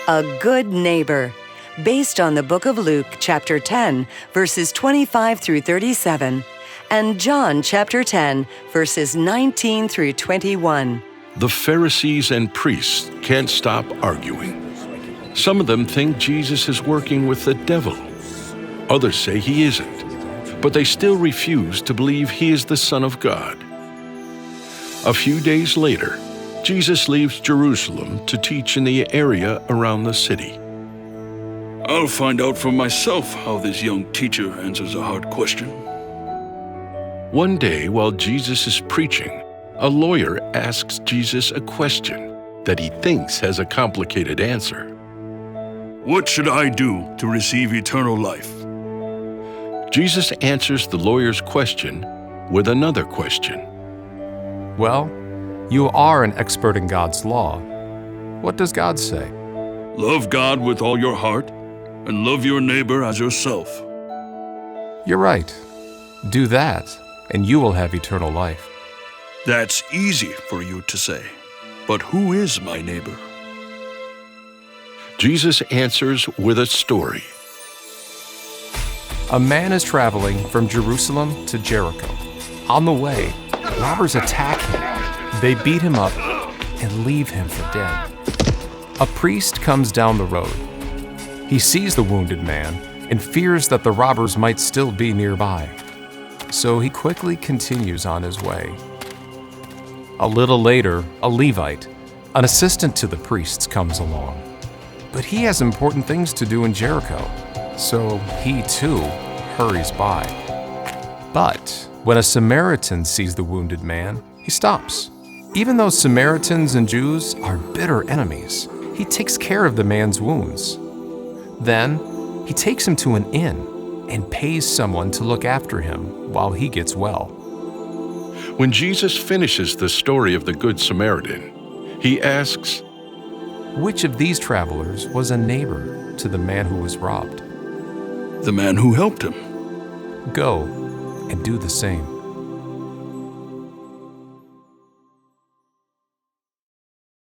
A Good Neighbor, based on the book of Luke, chapter 10, verses 25 through 37, and John, chapter 10, verses 19 through 21. The Pharisees and priests can't stop arguing. Some of them think Jesus is working with the devil. Others say he isn't, but they still refuse to believe he is the Son of God. A few days later, Jesus leaves Jerusalem to teach in the area around the city. I'll find out for myself how this young teacher answers a hard question. One day, while Jesus is preaching, a lawyer asks Jesus a question that he thinks has a complicated answer. What should I do to receive eternal life? Jesus answers the lawyer's question with another question. Well, you are an expert in God's law. What does God say? Love God with all your heart and love your neighbor as yourself. You're right. Do that, and you will have eternal life. That's easy for you to say. But who is my neighbor? Jesus answers with a story. A man is traveling from Jerusalem to Jericho. On the way, robbers attack him. They beat him up and leave him for dead. A priest comes down the road. He sees the wounded man and fears that the robbers might still be nearby. So he quickly continues on his way. A little later, a Levite, an assistant to the priests, comes along. But he has important things to do in Jericho, so he too hurries by. But when a Samaritan sees the wounded man, he stops. Even though Samaritans and Jews are bitter enemies, he takes care of the man's wounds. Then he takes him to an inn and pays someone to look after him while he gets well. When Jesus finishes the story of the Good Samaritan, he asks, Which of these travelers was a neighbor to the man who was robbed? The man who helped him. Go and do the same.